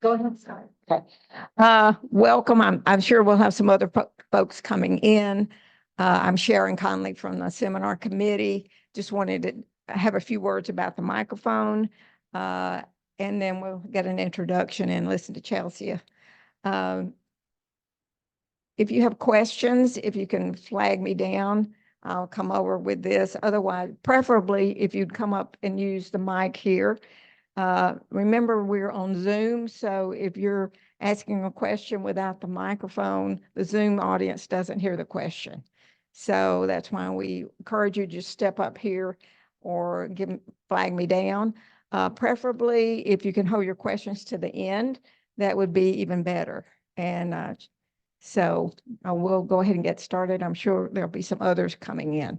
Go ahead, sorry. Okay. Welcome. I'm sure we'll have some other folks coming in. I'm Sharon Conley from the seminar committee. Just wanted to have a few words about the microphone, and then we'll get an introduction and listen to Chelsea. If you have questions, if you can flag me down, I'll come over with this. Otherwise, preferably if you'd come up and use the mic here. Remember, we're on Zoom, so if you're asking a question without the microphone, the Zoom audience doesn't hear the question. So that's why we encourage you to just step up here or flag me down. Preferably, if you can hold your questions to the end, that would be even better. And so we'll go ahead and get started. I'm sure there'll be some others coming in.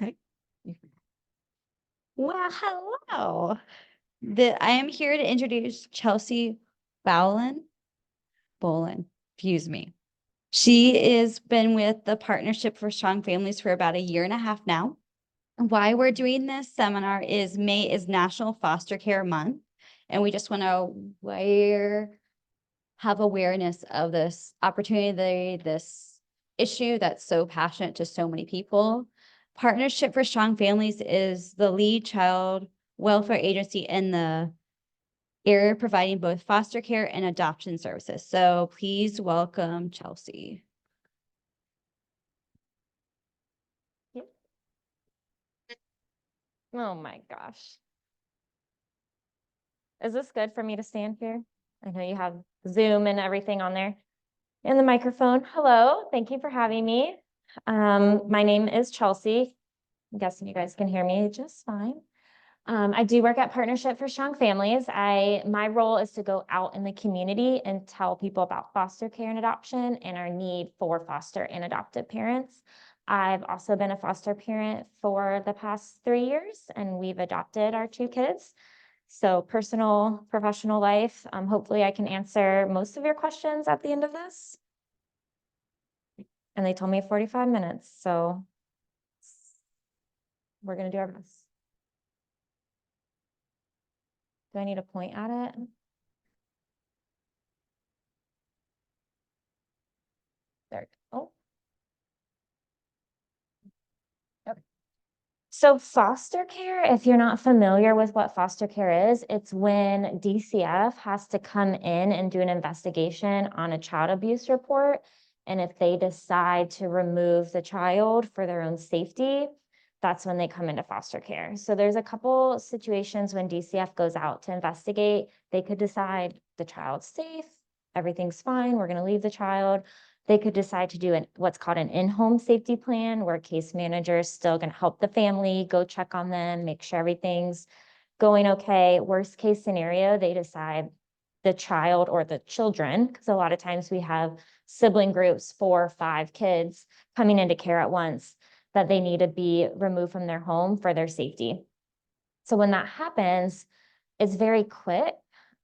Okay. Well, hello. I am here to introduce Chelsea Bowlin. Excuse me. She has been with the Partnership for Strong Families for about 1.5 years now. Why we're doing this seminar is May is National Foster Care Month, and we just want to have awareness of this opportunity, this issue that's so passionate to so many people. Partnership for Strong Families is the lead child welfare agency in the area providing both foster care and adoption services. So please welcome Chelsea. Oh my gosh. Is this good for me to stand here? I know you have Zoom and everything on there. And the microphone. Hello, thank you for having me. My name is Chelsea. I'm guessing you guys can hear me just fine. I do work at Partnership for Strong Families. My role is to go out in the community and tell people about foster care and adoption and our need for foster and adoptive parents. I've also been a foster parent for the past 3 years, and we've adopted our 2 kids. So personal, professional life. Hopefully I can answer most of your questions at the end of this. And they told me 45 minutes, so we're gonna do our best. Do I need to point at it? There. Oh. Okay. So foster care, if you're not familiar with what foster care is, it's when DCF has to come in and do an investigation on a child abuse report. And if they decide to remove the child for their own safety, that's when they come into foster care. So there's a couple situations when DCF goes out to investigate. They could decide the child's safe, everything's fine, we're going to leave the child. They could decide to do what's called an in-home safety plan, where a case manager is still going to help the family, go check on them, make sure everything's going okay. Worst case scenario, they decide the child or the children, because a lot of times we have sibling groups, 4 or 5 kids coming into care at once, that they need to be removed from their home for their safety. So when that happens, it's very quick.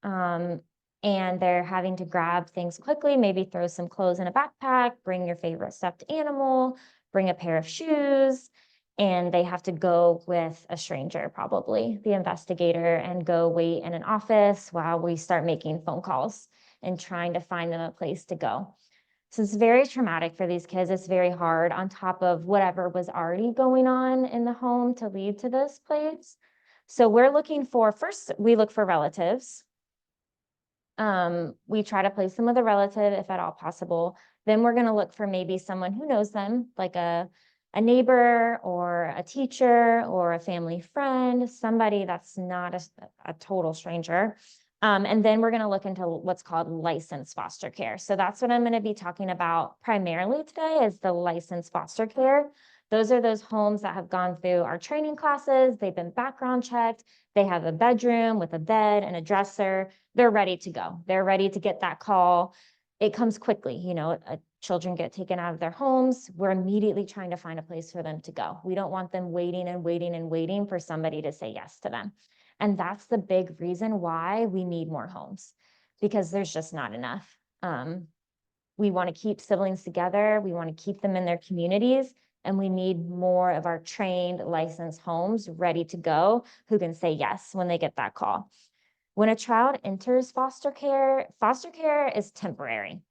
And they're having to grab things quickly, maybe throw some clothes in a backpack, bring your favorite stuffed animal, bring a pair of shoes, and they have to go with a stranger, probably the investigator, and go wait in an office while we start making phone calls and trying to find them a place to go. So it's very traumatic for these kids. It's very hard on top of whatever was already going on in the home to lead to this place. So we're looking for, first, we look for relatives. We try to place them with a relative if at all possible. Then we're going to look for maybe someone who knows them, like a neighbor or a teacher or a family friend, somebody that's not a total stranger. And then we're going to look into what's called licensed foster care. So that's what I'm going to be talking about primarily today, is the licensed foster care. Those are those homes that have gone through our training classes. They've been background checked. They have a bedroom with a bed and a dresser. They're ready to go. They're ready to get that call. It comes quickly. You know, children get taken out of their homes. We're immediately trying to find a place for them to go. We don't want them waiting and waiting and waiting for somebody to say yes to them. And that's the big reason why we need more homes, because there's just not enough. We want to keep siblings together. We want to keep them in their communities. And we need more of our trained, licensed homes ready to go who can say yes when they get that call. When a child enters foster care is temporary.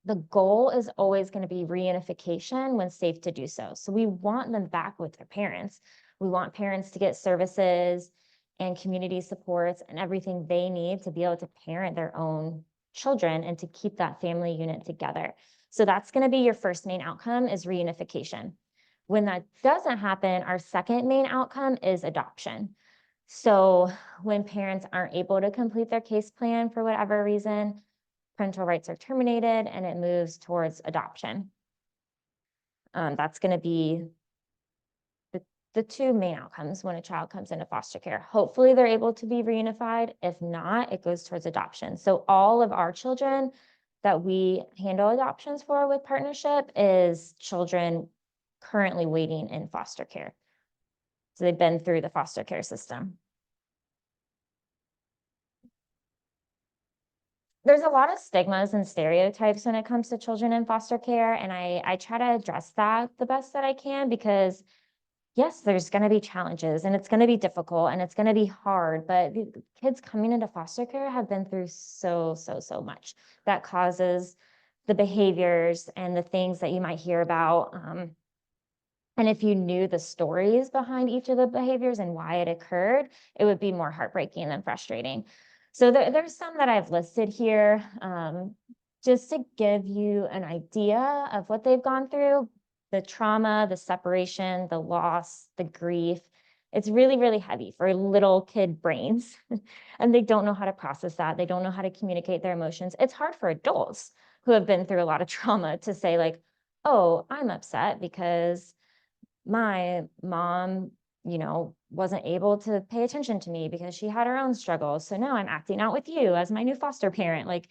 The goal is always going to be reunification when safe to do so. So we want them back with their parents. We want parents to get services and community supports and everything they need to be able to parent their own children and to keep that family unit together. So that's going to be your first main outcome, is reunification. When that doesn't happen, our second main outcome is adoption. So when parents aren't able to complete their case plan for whatever reason, parental rights are terminated and it moves towards adoption. That's going to be the two main outcomes when a child comes into foster care. Hopefully they're able to be reunified. If not, it goes towards adoption. So all of our children that we handle adoptions for with partnership is children currently waiting in foster care. So they've been through the foster care system. There's a lot of stigmas and stereotypes when it comes to children in foster care, and I try to address that the best that I can, because yes, there's going to be challenges and it's going to be difficult and it's going to be hard, but the kids coming into foster care have been through so much that causes the behaviors and the things that you might hear about. And if you knew the stories behind each of the behaviors and why it occurred, it would be more heartbreaking than frustrating. So there's some that I've listed here, just to give you an idea of what they've gone through. The trauma, the separation, the loss, the grief. It's really heavy for little kid brains. And they don't know how to process that. They don't know how to communicate their emotions. It's hard for adults who have been through a lot of trauma to say like, oh, I'm upset because my mom, wasn't able to pay attention to me because she had her own struggles. So now I'm acting out with you as my new foster parent. Like,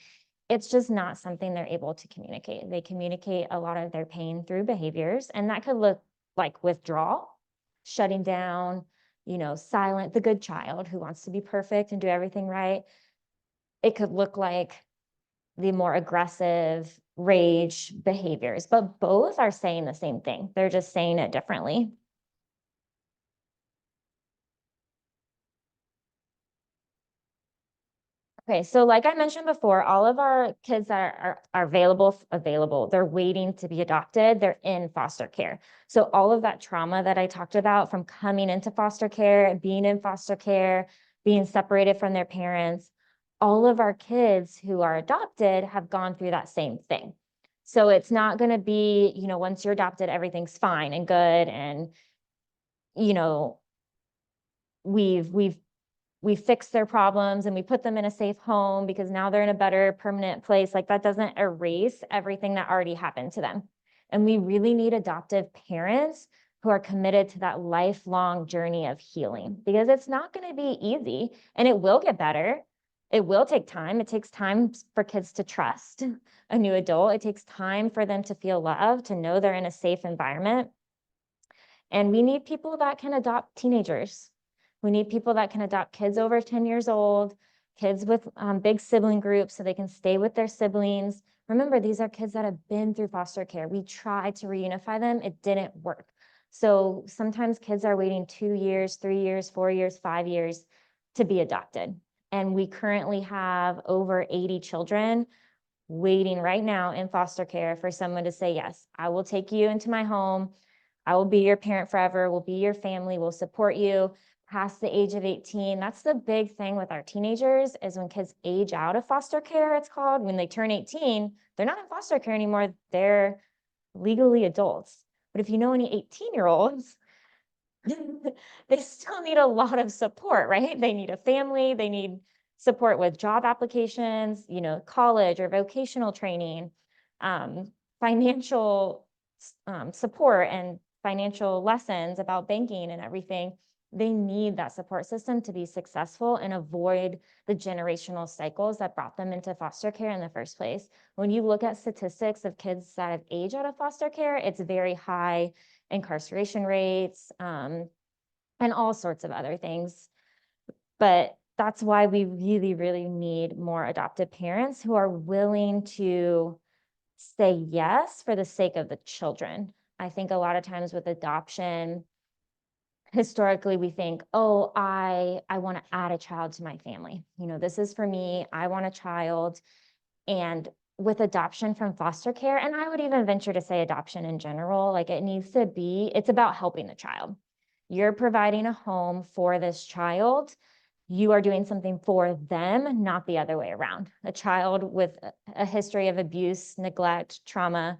it's just not something they're able to communicate. They communicate a lot of their pain through behaviors, and that could look like withdrawal, shutting down, silent, the good child who wants to be perfect and do everything right. It could look like the more aggressive rage behaviors, but both are saying the same thing. They're just saying it differently. Okay, so like I mentioned before, all of our kids that are available, they're waiting to be adopted, they're in foster care. So all of that trauma that I talked about from coming into foster care, being in foster care, being separated from their parents, all of our kids who are adopted have gone through that same thing. So it's not going to be, once you're adopted, everything's fine and good. And, we fix their problems and we put them in a safe home because now they're in a better permanent place. Like, that doesn't erase everything that already happened to them. And we really need adoptive parents who are committed to that lifelong journey of healing, because it's not going to be easy and it will get better. It will take time. It takes time for kids to trust a new adult. It takes time for them to feel loved, to know they're in a safe environment. And we need people that can adopt teenagers. We need people that can adopt kids over 10 years old, kids with big sibling groups so they can stay with their siblings. Remember, these are kids that have been through foster care. We tried to reunify them. It didn't work. So sometimes kids are waiting 2 years, 3 years, 4 years, 5 years to be adopted. And we currently have over 80 children waiting right now in foster care for someone to say, yes, I will take you into my home. I will be your parent forever. We'll be your family. We'll support you past the age of 18. That's the big thing with our teenagers, is when kids age out of foster care, it's called, when they turn 18, they're not in foster care anymore. They're legally adults. But if you know any 18-year-olds, they still need a lot of support, right? They need a family. They need support with job applications, college or vocational training, financial support and financial lessons about banking and everything. They need that support system to be successful and avoid the generational cycles that brought them into foster care in the first place. When you look at statistics of kids that have aged out of foster care, it's very high incarceration rates, and all sorts of other things. But that's why we really need more adoptive parents who are willing to say yes for the sake of the children. I think a lot of times with adoption, historically we think, oh, I want to add a child to my family. You know, this is for me. I want a child. And with adoption from foster care, and I would even venture to say adoption in general, like it needs to be, it's about helping the child. You're providing a home for this child. You are doing something for them, not the other way around. A child with a history of abuse, neglect, trauma,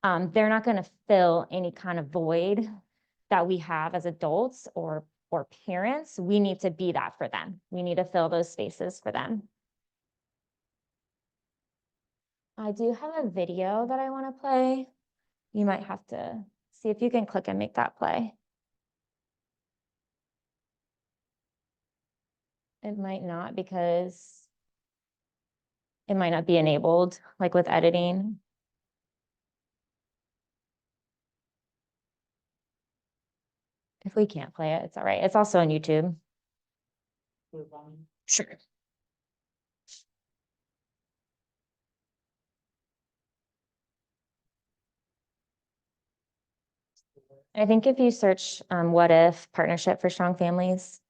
they're not going to fill any kind of void that we have as adults or parents. We need to be that for them. We need to fill those spaces for them. I do have a video that I want to play. You might have to see if you can click and make that play. It might not because it might not be enabled, like with editing. If we can't play it, it's all right. It's also on YouTube. Sure. I think if you search what if partnership for strong families.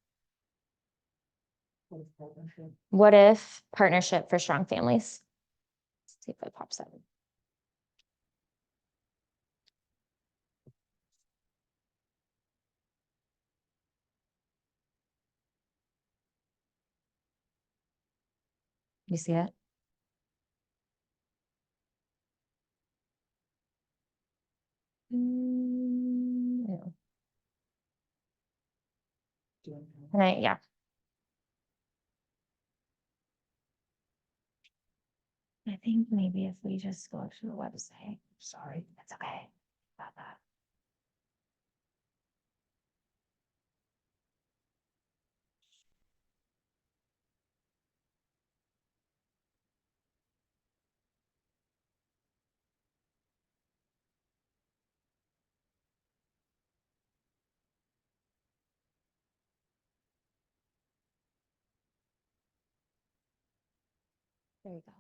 What if partnership for strong families? Let's see if it pops up. You see it? No. Yeah. I think maybe if we just go to the website, sorry, that's okay about that. There you go.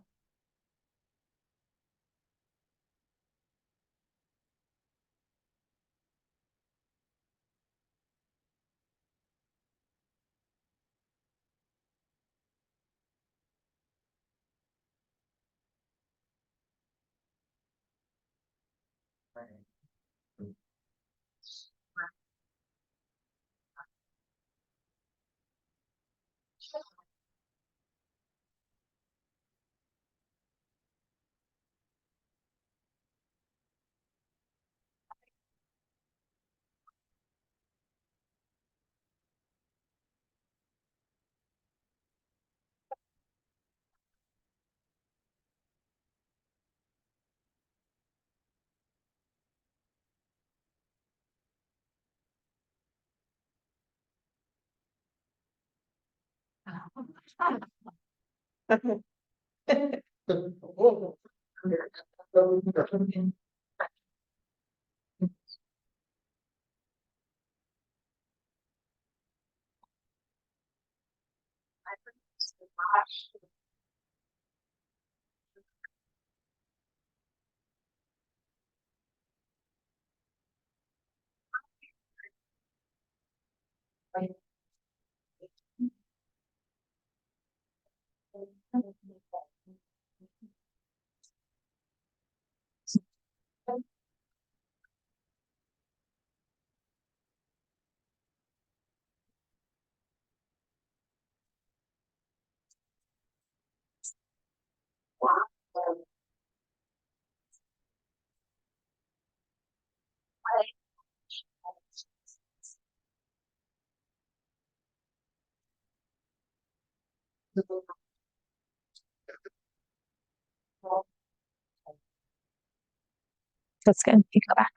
That's good. You go back.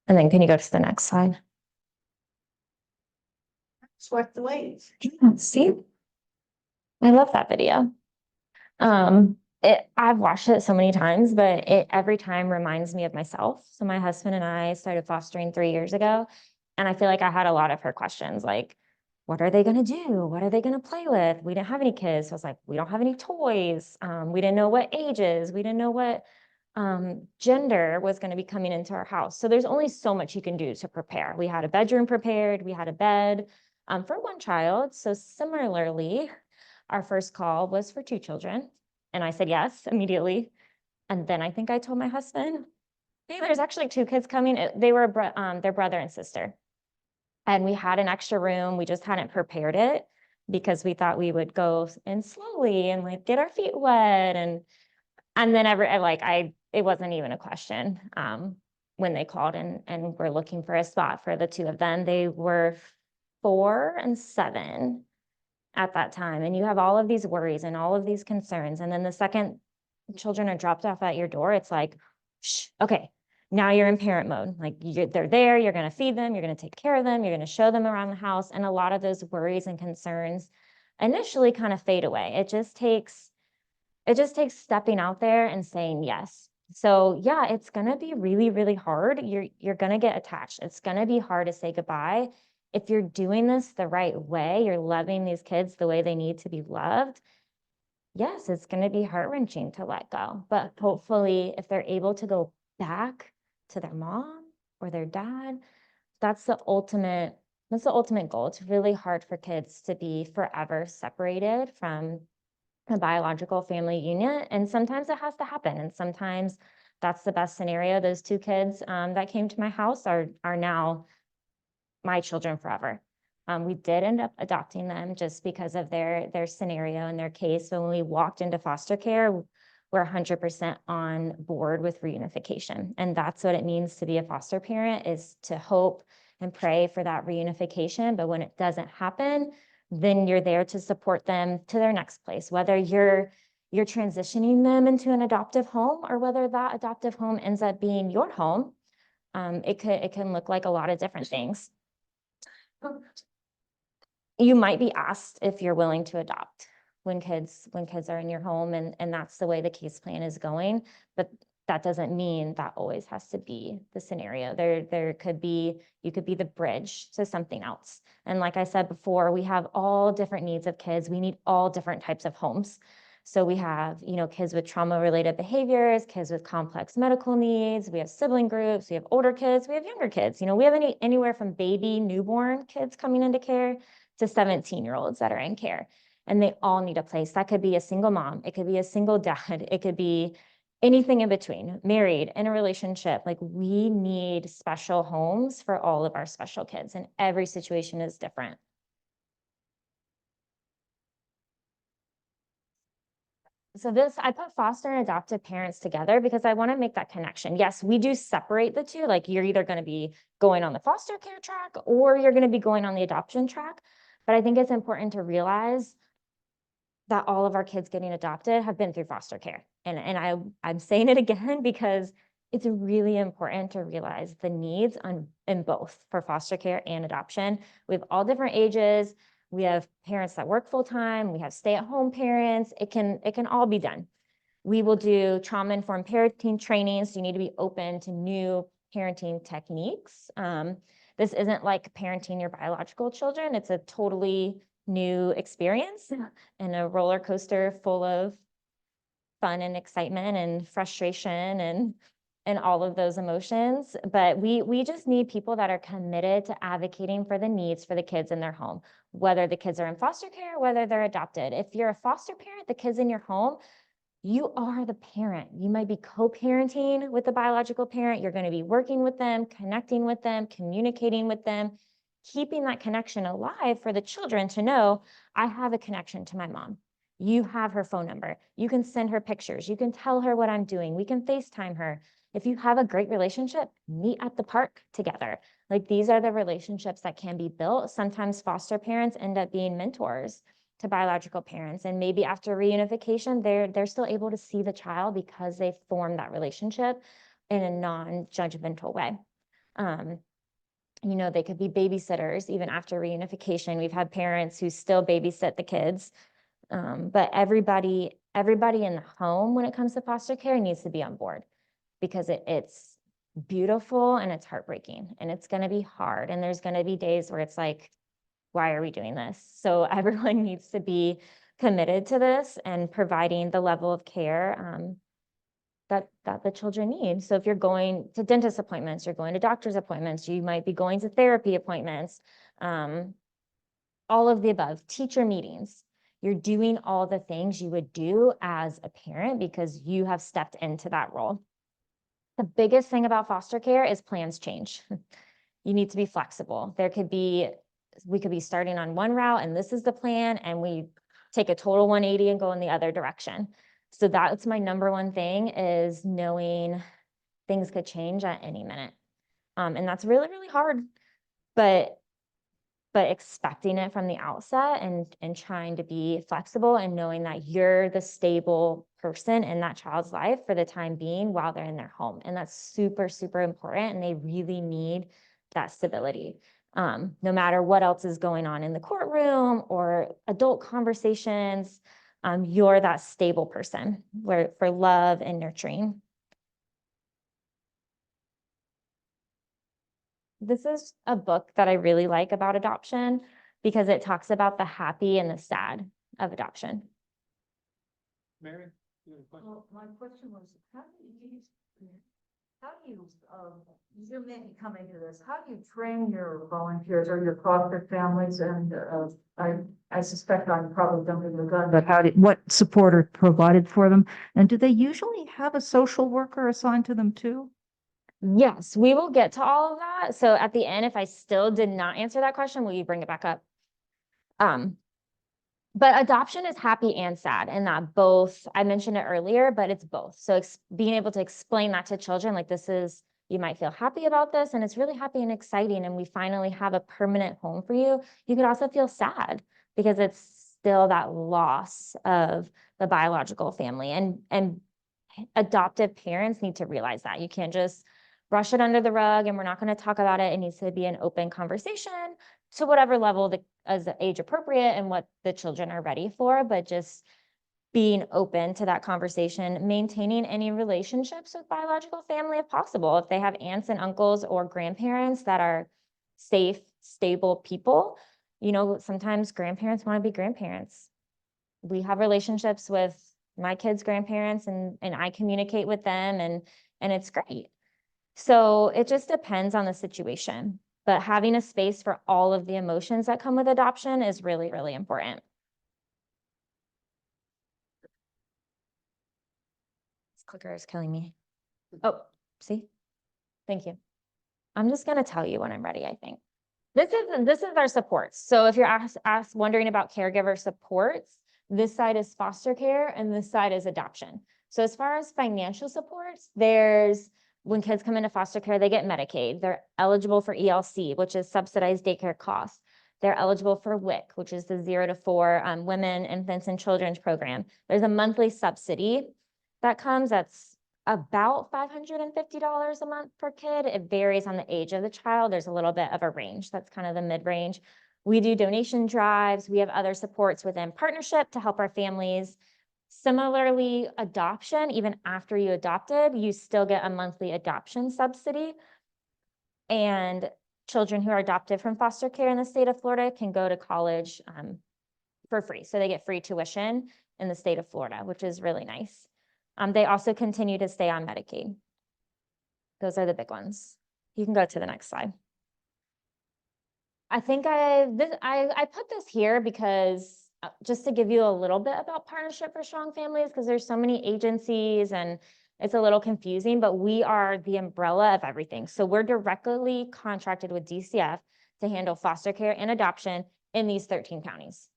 And then can you go to the next slide? Sweat the waves. Yeah, see? I love that video. I've watched it so many times, but it every time reminds me of myself. So my husband and I started fostering 3 years ago, and I feel like I had a lot of her questions, like, what are they going to do? What are they going to play with? We didn't have any kids. So I was like, we don't have any toys. We didn't know what ages. We didn't know what gender was going to be coming into our house. So there's only so much you can do to prepare. We had a bedroom prepared, we had a bed for one child. So similarly, our first call was for 2 children. And I said yes immediately. And then I think I told my husband, hey, there's actually 2 kids coming. They were their brother and sister. And we had an extra room. We just hadn't prepared it because we thought we would go in slowly and like get our feet wet. And then it wasn't even a question. When they called and were looking for a spot for the 2 of them, they were 4 and 7 at that time. And you have all of these worries and all of these concerns. And then the second children are dropped off at your door, it's like, shh, okay, now you're in parent mode. Like they're there, you're going to feed them, you're going to take care of them, you're going to show them around the house. And a lot of those worries and concerns initially kind of fade away. It just takes stepping out there and saying yes. So yeah, it's going to be really, really hard. You're going to get attached. It's going to be hard to say goodbye. If you're doing this the right way, you're loving these kids the way they need to be loved. Yes, it's going to be heart-wrenching to let go, but hopefully if they're able to go back to their mom or their dad, that's the ultimate goal. It's really hard for kids to be forever separated from a biological family unit. And sometimes it has to happen. And sometimes that's the best scenario. Those 2 kids that came to my house are now my children forever. We did end up adopting them just because of their scenario and their case. But when we walked into foster care, we're 100% on board with reunification. And that's what it means to be a foster parent, is to hope and pray for that reunification. But when it doesn't happen, then you're there to support them to their next place, whether you're transitioning them into an adoptive home or whether that adoptive home ends up being your home. It can look like a lot of different things. You might be asked if you're willing to adopt when kids are in your home, and that's the way the case plan is going. But that doesn't mean that always has to be the scenario. You could be the bridge to something else. And like I said before, we have all different needs of kids. We need all different types of homes. So we have, kids with trauma-related behaviors, kids with complex medical needs, we have sibling groups, we have older kids, we have younger kids. We have anywhere from baby, newborn kids coming into care to 17-year-olds that are in care. And they all need a place. That could be a single mom, it could be a single dad, it could be anything in between, married, in a relationship. Like, we need special homes for all of our special kids, and every situation is different. So I put foster and adoptive parents together because I want to make that connection. Yes, we do separate the two. Like, you're either going to be going on the foster care track or you're going to be going on the adoption track. But I think it's important to realize that all of our kids getting adopted have been through foster care. And I'm saying it again because it's really important to realize the needs in both for foster care and adoption. We have all different ages. We have parents that work full-time. We have stay-at-home parents. It can all be done. We will do trauma-informed parenting training. So you need to be open to new parenting techniques. This isn't like parenting your biological children. It's a totally new experience and a roller coaster full of fun and excitement and frustration and all of those emotions. But we just need people that are committed to advocating for the needs for the kids in their home, whether the kids are in foster care, whether they're adopted. If you're a foster parent, the kids in your home, you are the parent. You might be co-parenting with the biological parent. You're going to be working with them, connecting with them, communicating with them, keeping that connection alive for the children to know, I have a connection to my mom. You have her phone number. You can send her pictures. You can tell her what I'm doing. We can FaceTime her. If you have a great relationship, meet at the park together. Like, these are the relationships that can be built. Sometimes foster parents end up being mentors to biological parents. And maybe after reunification, they're still able to see the child because they formed that relationship in a non-judgmental way. They could be babysitters even after reunification. We've had parents who still babysit the kids. But everybody in the home, when it comes to foster care, needs to be on board, because it's beautiful and it's heartbreaking and it's going to be hard. And there's going to be days where it's like, why are we doing this? So everyone needs to be committed to this and providing the level of care that the children need. So if you're going to dentist appointments, you're going to doctor's appointments, you might be going to therapy appointments, all of the above, teacher meetings. You're doing all the things you would do as a parent because you have stepped into that role. The biggest thing about foster care is plans change. You need to be flexible. We could be starting on one route and this is the plan, and we take a total 180 and go in the other direction. So that's my number one thing, is knowing things could change at any minute. And that's really, really hard, but expecting it from the outset and trying to be flexible and knowing that you're the stable person in that child's life for the time being while they're in their home. And that's super, super important. And they really need that stability. No matter what else is going on in the courtroom or adult conversations, you're that stable person for love and nurturing. This is a book that I really like about adoption because it talks about the happy and the sad of adoption. Mary, you have a question? Well, my question was, how do you, you may be coming to this, how do you train your volunteers or your foster families? And I suspect I'm probably jumping the gun, but what support are provided for them? And do they usually have a social worker assigned to them too? Yes, we will get to all of that. So at the end, if I still did not answer that question, will you bring it back up? But adoption is happy and sad, and that both, I mentioned it earlier, but it's both. So being able to explain that to children, like you might feel happy about this and it's really happy and exciting and we finally have a permanent home for you. You could also feel sad because it's still that loss of the biological family, and adoptive parents need to realize that. You can't just brush it under the rug and we're not going to talk about it. It needs to be an open conversation to whatever level that is age appropriate and what the children are ready for, but just being open to that conversation, maintaining any relationships with biological family if possible. If they have aunts and uncles or grandparents that are safe, stable people, sometimes grandparents want to be grandparents. We have relationships with my kids' grandparents and I communicate with them and it's great. So it just depends on the situation, but having a space for all of the emotions that come with adoption is really, really important. This clicker is killing me. Oh, see? Thank you. I'm just going to tell you when I'm ready, I think. This is our supports. So if you're wondering about caregiver supports, this side is foster care and this side is adoption. So as far as financial supports, when kids come into foster care, they get Medicaid. They're eligible for ELC, which is subsidized daycare costs. They're eligible for WIC, which is the 0 to 4 women, infants, and children's program. There's a monthly subsidy that comes. That's about $550 a month per kid. It varies on the age of the child. There's a little bit of a range. That's kind of the mid-range. We do donation drives. We have other supports within partnership to help our families. Similarly, adoption, even after you adopted, you still get a monthly adoption subsidy. And children who are adopted from foster care in the state of Florida can go to college for free. So they get free tuition in the state of Florida, which is really nice. They also continue to stay on Medicaid. Those are the big ones. You can go to the next slide. I think I put this here because just to give you a little bit about Partnership for Strong Families, because there's so many agencies and it's a little confusing, but we are the umbrella of everything. So we're directly contracted with DCF to handle foster care and adoption in these 13 counties.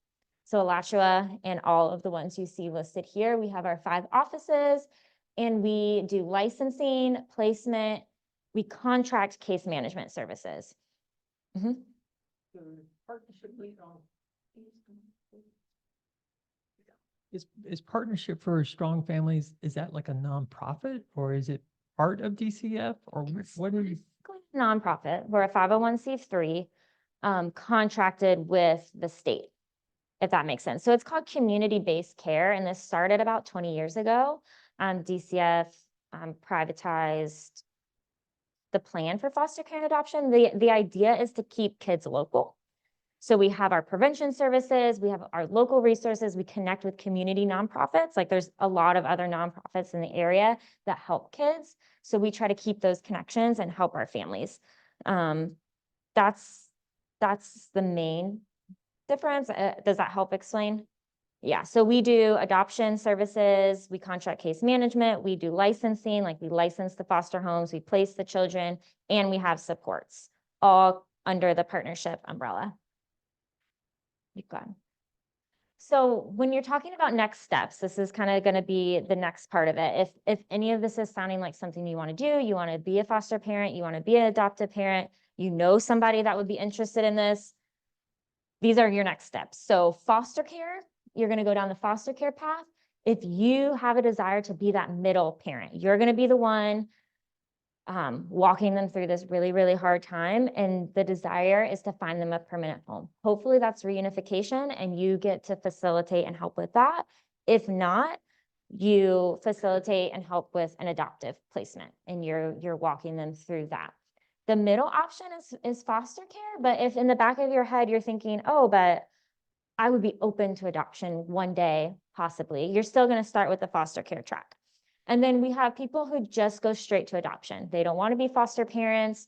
So Alachua and all of the ones you see listed here, we have our 5 offices and we do licensing, placement, we contract case management services. The partnership is Partnership for Strong Families, is that like a nonprofit or is it part of DCF or what are you? Nonprofit. We're a 501c3 contracted with the state, if that makes sense. So it's called community-based care, and this started about 20 years ago. DCF privatized the plan for foster care and adoption. The idea is to keep kids local. So we have our prevention services, we have our local resources, we connect with community nonprofits. Like there's a lot of other nonprofits in the area that help kids. So we try to keep those connections and help our families. That's the main difference. Does that help explain? Yeah, so we do adoption services, we contract case management, we do licensing, like we license the foster homes, we place the children, and we have supports, all under the partnership umbrella. You've got. So when you're talking about next steps, this is kind of going to be the next part of it. If any of this is sounding like something you want to do, you want to be a foster parent, you want to be an adoptive parent, you know somebody that would be interested in this, these are your next steps. So foster care, you're going to go down the foster care path. If you have a desire to be that middle parent, you're going to be the one walking them through this really, really hard time. And the desire is to find them a permanent home. Hopefully that's reunification and you get to facilitate and help with that. If not, you facilitate and help with an adoptive placement and you're walking them through that. The middle option is foster care, but if in the back of your head, you're thinking, oh, but I would be open to adoption one day, possibly, you're still going to start with the foster care track. And then we have people who just go straight to adoption. They don't want to be foster parents,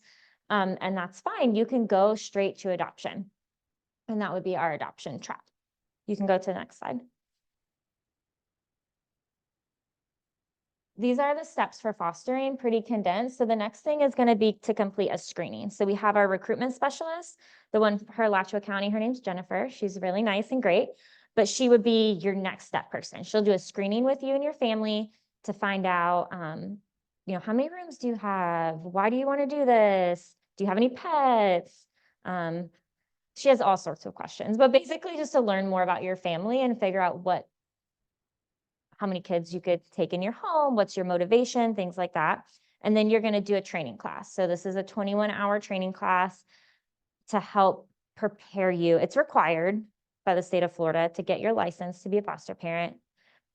and that's fine. You can go straight to adoption. And that would be our adoption track. You can go to the next slide. These are the steps for fostering, pretty condensed. So the next thing is going to be to complete a screening. So we have our recruitment specialist, the one for Alachua County, her name's Jennifer. She's really nice and great, but she would be your next step person. She'll do a screening with you and your family to find out, how many rooms do you have? Why do you want to do this? Do you have any pets? She has all sorts of questions, but basically just to learn more about your family and figure out how many kids you could take in your home, what's your motivation, things like that. And then you're going to do a training class. So this is a 21-hour training class to help prepare you. It's required by the state of Florida to get your license to be a foster parent,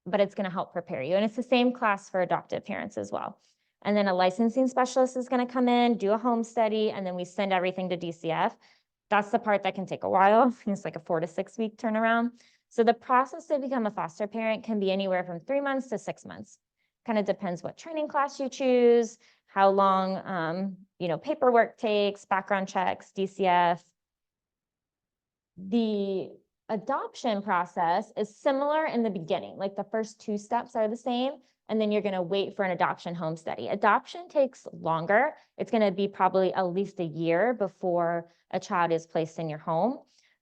but it's going to help prepare you. And it's the same class for adoptive parents as well. And then a licensing specialist is going to come in, do a home study, and then we send everything to DCF. That's the part that can take a while. It's like a 4 to 6 week turnaround. So the process to become a foster parent can be anywhere from 3 months to 6 months. Kind of depends what training class you choose, how long, paperwork takes, background checks, DCF. The adoption process is similar in the beginning, like the first 2 steps are the same, and then you're going to wait for an adoption home study. Adoption takes longer. It's going to be probably at least a year before a child is placed in your home.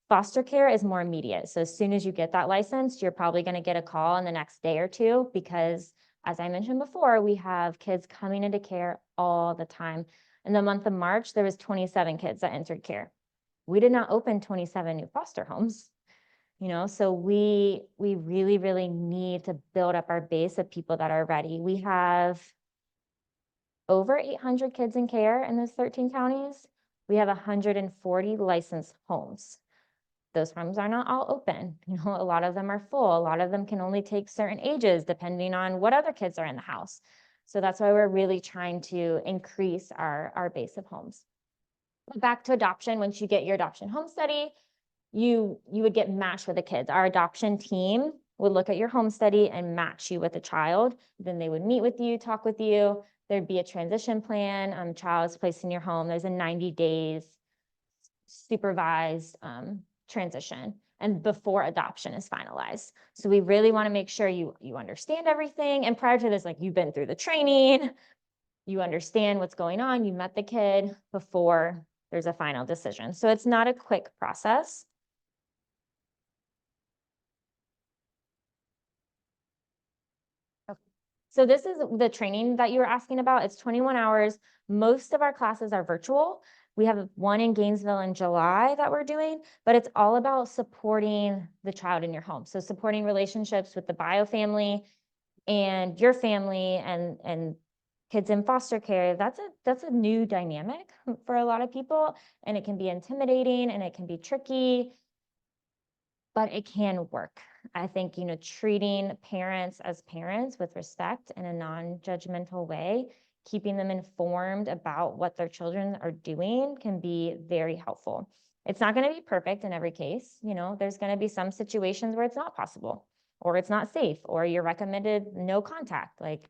Foster care is more immediate. So as soon as you get that license, you're probably going to get a call in the next day or 2 because, as I mentioned before, we have kids coming into care all the time. In the month of March, there was 27 kids that entered care. We did not open 27 new foster homes, so we really, really need to build up our base of people that are ready. We have over 800 kids in care in those 13 counties. We have 140 licensed homes. Those homes are not all open. A lot of them are full. A lot of them can only take certain ages depending on what other kids are in the house. So that's why we're really trying to increase our base of homes. Back to adoption, once you get your adoption home study, you would get matched with the kids. Our adoption team would look at your home study and match you with a child. Then they would meet with you, talk with you. There'd be a transition plan. Child is placed in your home. There's a 90 days supervised transition and before adoption is finalized. So we really want to make sure you understand everything. And prior to this, like you've been through the training, you understand what's going on, you met the kid before there's a final decision. So it's not a quick process. So this is the training that you were asking about. It's 21 hours. Most of our classes are virtual. We have one in Gainesville in July that we're doing, but it's all about supporting the child in your home. So supporting relationships with the bio family and your family and kids in foster care. That's a new dynamic for a lot of people, and it can be intimidating and it can be tricky, but it can work. I think, treating parents as parents with respect in a non-judgmental way, keeping them informed about what their children are doing can be very helpful. It's not going to be perfect in every case. You know, there's going to be some situations where it's not possible, or it's not safe, or you're recommended no contact. Like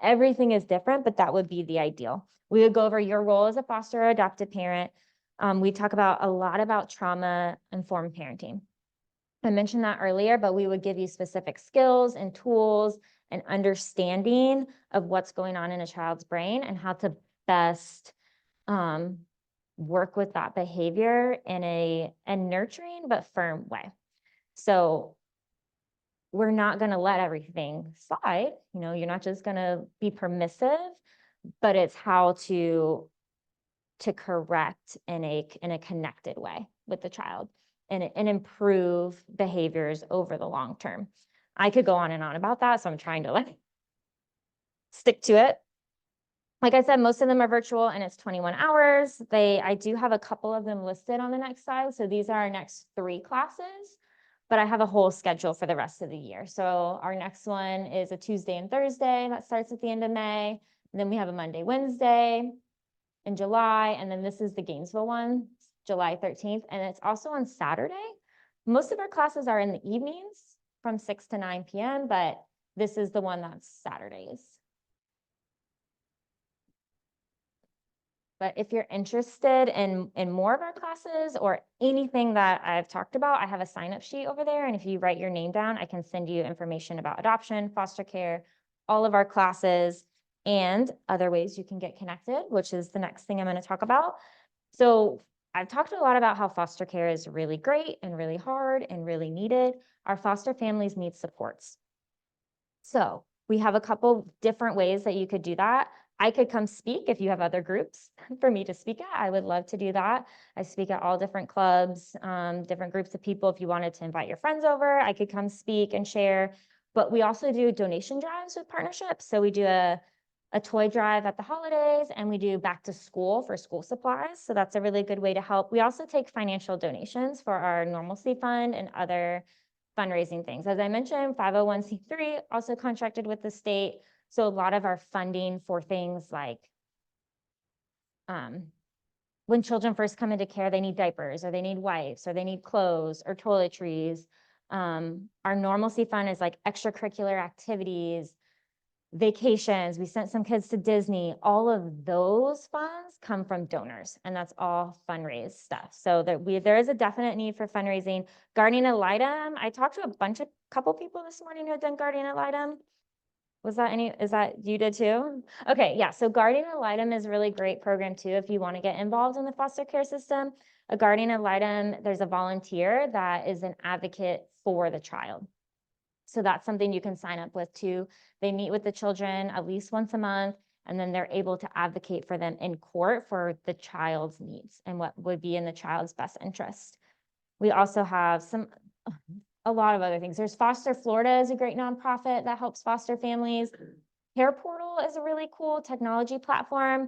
everything is different, but that would be the ideal. We would go over your role as a foster or adopted parent. We talk about a lot about trauma-informed parenting. I mentioned that earlier, but we would give you specific skills and tools and understanding of what's going on in a child's brain and how to best work with that behavior in a nurturing but firm way. So we're not going to let everything slide. You know, you're not just going to be permissive, but it's how to correct in a connected way with the child and improve behaviors over the long term. I could go on and on about that, so I'm trying to like stick to it. Like I said, most of them are virtual and it's 21 hours. I do have a couple of them listed on the next slide. So these are our next 3 classes, but I have a whole schedule for the rest of the year. So our next one is a Tuesday and Thursday that starts at the end of May. And then we have a Monday, Wednesday in July. And then this is the Gainesville one, July 13th. And it's also on Saturday. Most of our classes are in the evenings from 6 to 9 p.m., but this is the one that's Saturdays. But if you're interested in more of our classes or anything that I've talked about, I have a sign-up sheet over there. And if you write your name down, I can send you information about adoption, foster care, all of our classes, and other ways you can get connected, which is the next thing I'm going to talk about. So I've talked a lot about how foster care is really great and really hard and really needed. Our foster families need supports. So we have a couple different ways that you could do that. I could come speak if you have other groups for me to speak at. I would love to do that. I speak at all different clubs, different groups of people. If you wanted to invite your friends over, I could come speak and share. But we also do donation drives with partnerships. So we do a toy drive at the holidays, and we do back to school for school supplies. So that's a really good way to help. We also take financial donations for our Normalcy Fund and other fundraising things. As I mentioned, 501c3 also contracted with the state. So a lot of our funding for things like when children first come into care, they need diapers or they need wipes or they need clothes or toiletries. Our Normalcy Fund is like extracurricular activities, vacations. We sent some kids to Disney. All of those funds come from donors, and that's all fundraise stuff. So there is a definite need for fundraising. Guardian ad litem. I talked to a couple people this morning who had done guardian ad litem. Is that you did too? Okay, yeah. So guardian ad litem is a really great program too if you want to get involved in the foster care system. A guardian ad litem, there's a volunteer that is an advocate for the child. So that's something you can sign up with too. They meet with the children at least once a month, and then they're able to advocate for them in court for the child's needs and what would be in the child's best interest. We also have a lot of other things. There's Foster Florida is a great nonprofit that helps foster families. Care Portal is a really cool technology platform.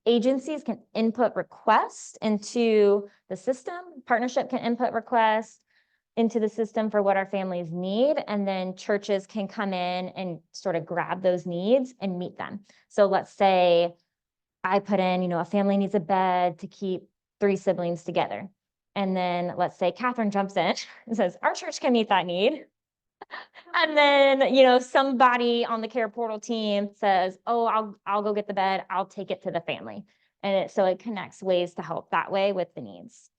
Agencies can input requests into the system. Partnership can input requests into the system for what our families need. And then churches can come in and sort of grab those needs and meet them. So let's say I put in, a family needs a bed to keep 3 siblings together. And then let's say Catherine jumps in and says, our church can meet that need. And then, somebody on the Care Portal team says, oh, I'll go get the bed. I'll take it to the family. And so it connects ways to help that way with the needs.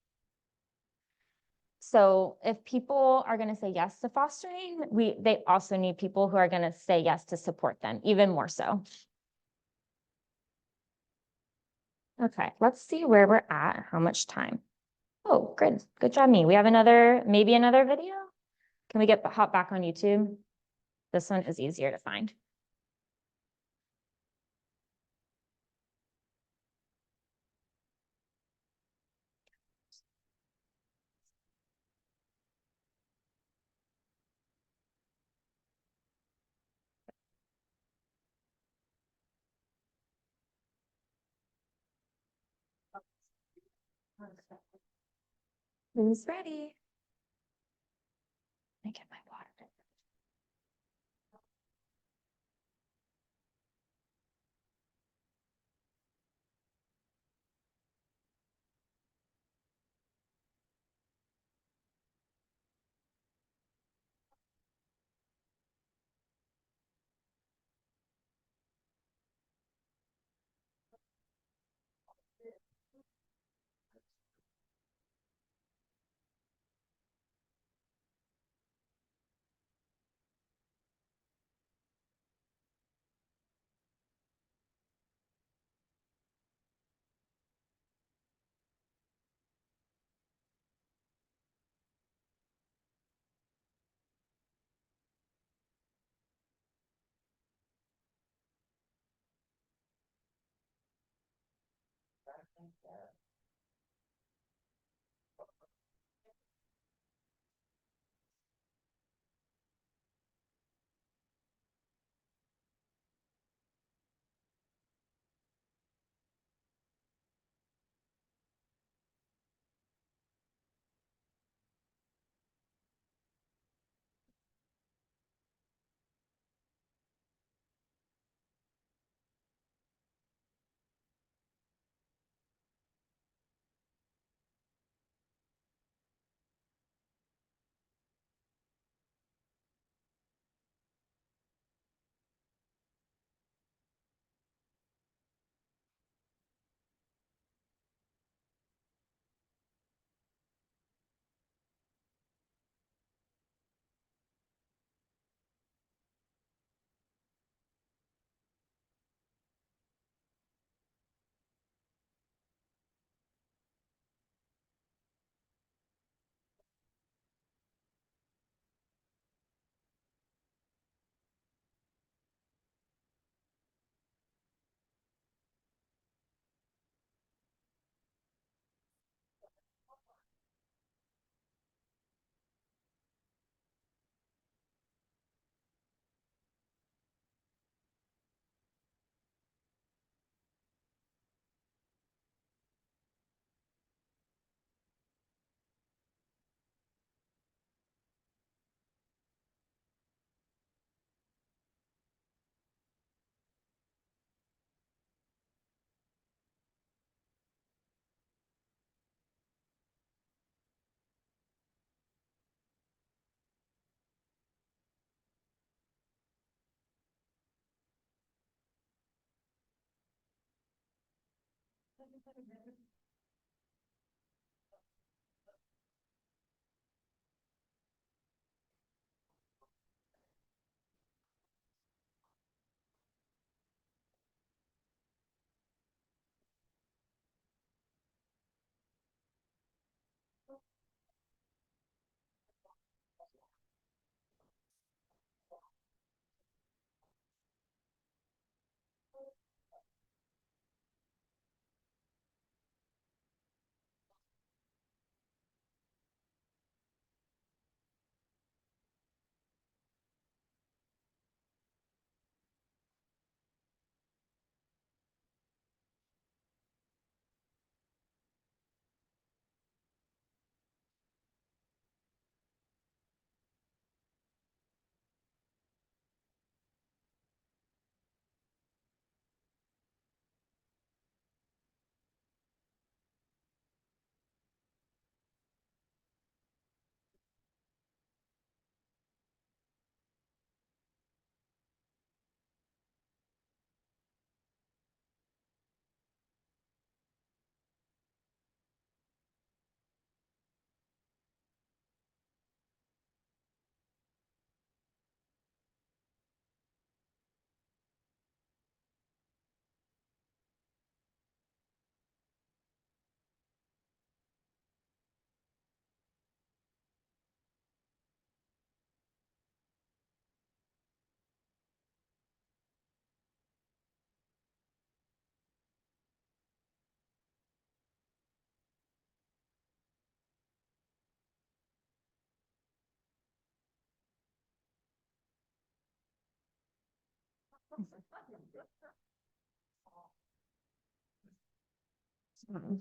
So if people are going to say yes to fostering, they also need people who are going to say yes to support them, even more so. Okay, let's see where we're at, how much time. Oh, good. Good job, me. We have maybe another video. Can we hop back on YouTube? This one is easier to find. Who's ready? Let me get my water.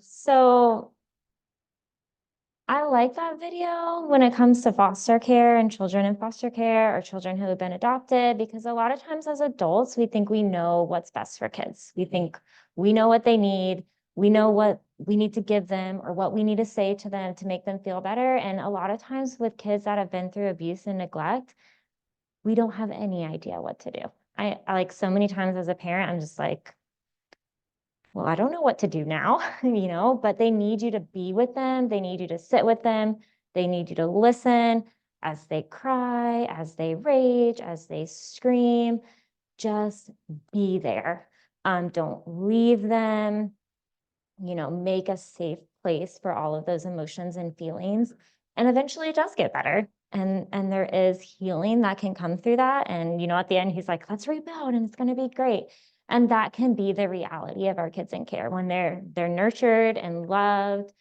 So I like that video when it comes to foster care and children in foster care or children who have been adopted, because a lot of times as adults, we think we know what's best for kids. We think we know what they need. We know what we need to give them or what we need to say to them to make them feel better. And a lot of times with kids that have been through abuse and neglect, we don't have any idea what to do. I like so many times as a parent, I'm just like, well, I don't know what to do now, but they need you to be with them. They need you to sit with them. They need you to listen as they cry, as they rage, as they scream. Just be there. Don't leave them, make a safe place for all of those emotions and feelings. And eventually it does get better. And there is healing that can come through that. And, at the end, he's like, let's rebuild and it's going to be great. And that can be the reality of our kids in care. When they're nurtured and loved,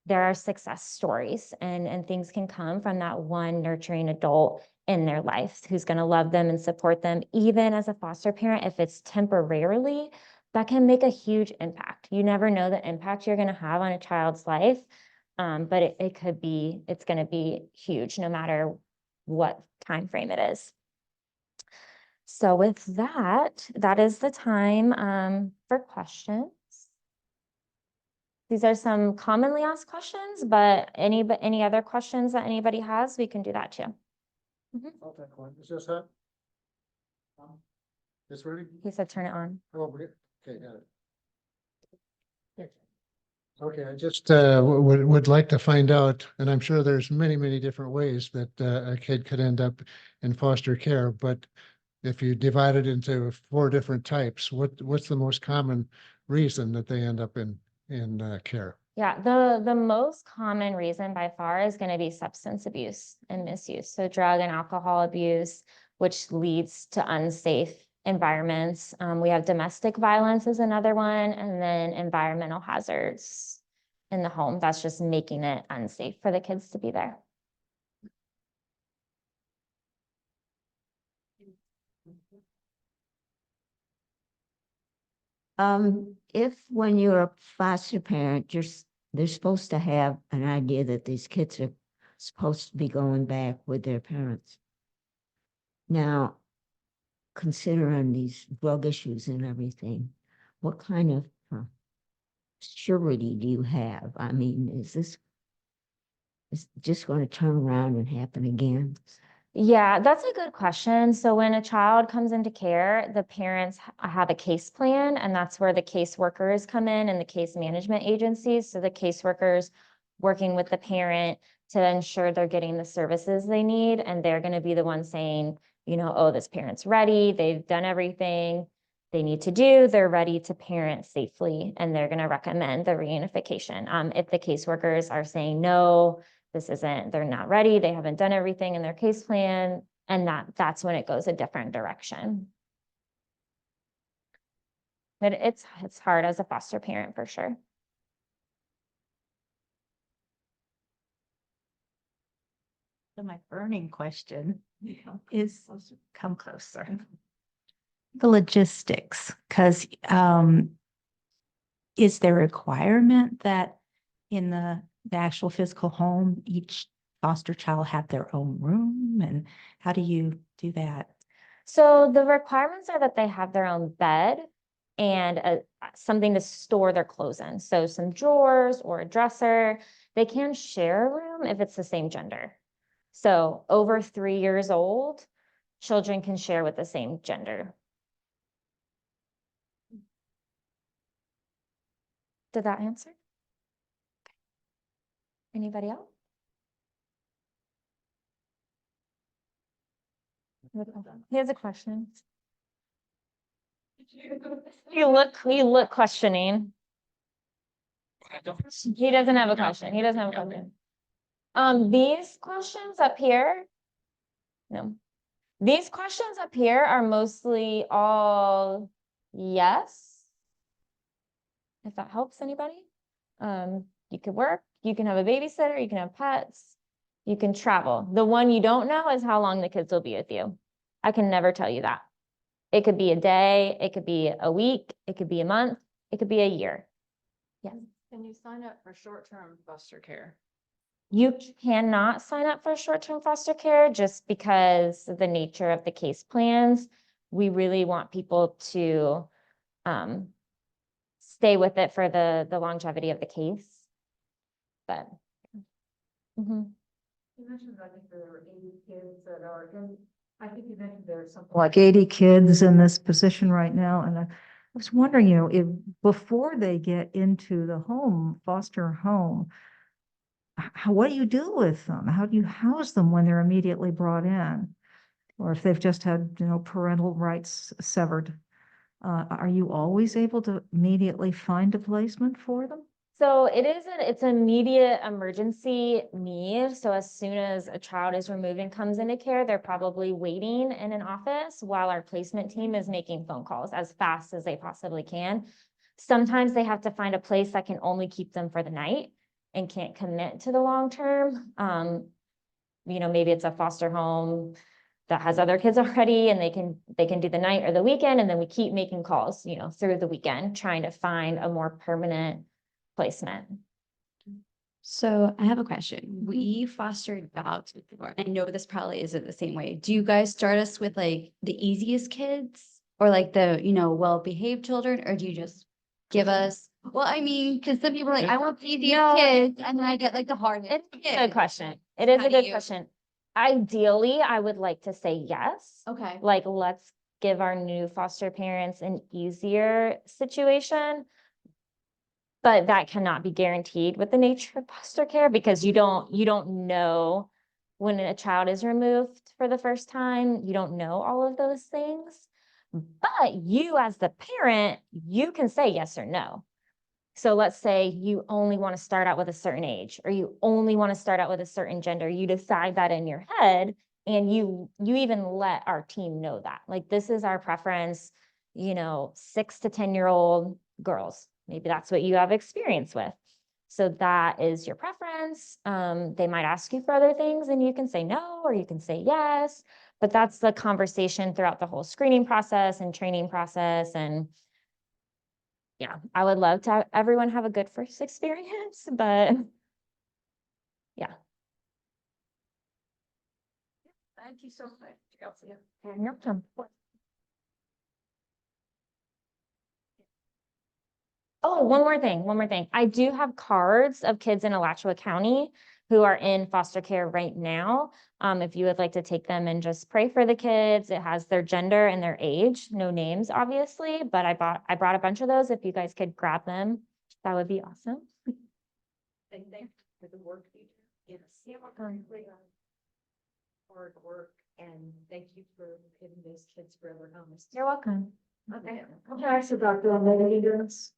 there are success stories and things can come from that one nurturing adult in their life who's going to love them and support them. Even as a foster parent, if it's temporarily, that can make a huge impact. You never know the impact you're going to have on a child's life, but it's going to be huge no matter what time frame it is. So with that is the time for questions. These are some commonly asked questions, but any other questions that anybody has, we can do that too. I'll take one. Is this it? It's ready? He said, turn it on. Oh, okay, got it. Okay, I just would like to find out, and I'm sure there's many, many different ways that a kid could end up in foster care, but if you divide it into 4 different types, what's the most common reason that they end up in care? Yeah, the most common reason by far is going to be substance abuse and misuse. So drug and alcohol abuse, which leads to unsafe environments. We have domestic violence is another one, and then environmental hazards in the home. That's just making it unsafe for the kids to be there. If when you're a foster parent, they're supposed to have an idea that these kids are supposed to be going back with their parents. Now, considering these drug issues and everything, what kind of surety do you have? I mean, is it just going to turn around and happen again? Yeah, that's a good question. So when a child comes into care, the parents have a case plan, and that's where the caseworkers come in and the case management agencies. So the caseworkers working with the parent to ensure they're getting the services they need, and they're going to be the ones saying, oh, this parent's ready, they've done everything they need to do, they're ready to parent safely, and they're going to recommend the reunification. If the caseworkers are saying no, they're not ready, they haven't done everything in their case plan, and that's when it goes a different direction. But it's hard as a foster parent for sure. So my burning question is, come closer. The logistics, because is there a requirement that in the actual physical home, each foster child have their own room? And how do you do that? So the requirements are that they have their own bed and something to store their clothes in. So some drawers or a dresser. They can share a room if it's the same gender. So over 3 years old, children can share with the same gender. Did that answer? Anybody else? He has a question. You look questioning. He doesn't have a question. He doesn't have a question. These questions up here, no. These questions up here are mostly all yes. If that helps anybody. You could work, you can have a babysitter, you can have pets, you can travel. The one you don't know is how long the kids will be with you. I can never tell you that. It could be a day, it could be a week, it could be a month, it could be a year. Yes. Can you sign up for short-term foster care? You cannot sign up for short-term foster care just because of the nature of the case plans. We really want people to stay with it for the longevity of the case. But mhm. You mentioned, I think there are 80 kids that are in, I think you mentioned there's something like 80 kids in this position right now. And I was wondering, if before they get into the foster home, what do you do with them? How do you house them when they're immediately brought in? Or if they've just had, parental rights severed? Are you always able to immediately find a placement for them? So it's an immediate emergency need. So as soon as a child is removed and comes into care, they're probably waiting in an office while our placement team is making phone calls as fast as they possibly can. Sometimes they have to find a place that can only keep them for the night and can't commit to the long term. Maybe it's a foster home that has other kids already and they can do the night or the weekend, and then we keep making calls, through the weekend, trying to find a more permanent placement. So I have a question. We fostered dogs before. I know this probably isn't the same way. Do you guys start us with like the easiest kids or like the, well-behaved children, or do you just give us, well, I mean, because some people are like, I want the easiest kids, and then I get like the hardest It's a kids. good question. It is How a do good you- question. Ideally, I would like to say yes. Okay. Like, let's give our new foster parents an easier situation. But that cannot be guaranteed with the nature of foster care because you don't know when a child is removed for the first time. You don't know all of those things. But you as the parent, you can say yes or no. So let's say you only want to start out with a certain age, or you only want to start out with a certain gender. You decide that in your head, and you even let our team know that. Like, this is our preference, 6 to 10-year-old girls. Maybe that's what you have experience with. So that is your preference. They might ask you for other things and you can say no, or you can say yes, but that's the conversation throughout the whole screening process and training process. And yeah, I would love to have everyone have a good first experience, but yeah. Thank you so much, Chelsea. And you're welcome. Oh, one more thing. I do have cards of kids in Alachua County who are in foster care right now. If you would like to take them and just pray for the kids, it has their gender and their age, no names, obviously, but I brought a bunch of those. If you guys could grab them, that would be awesome. And thank you for the work you do. Yes. Hard work, and thank you for giving those kids forever homes. You're welcome. Okay. Can I ask about the meetings?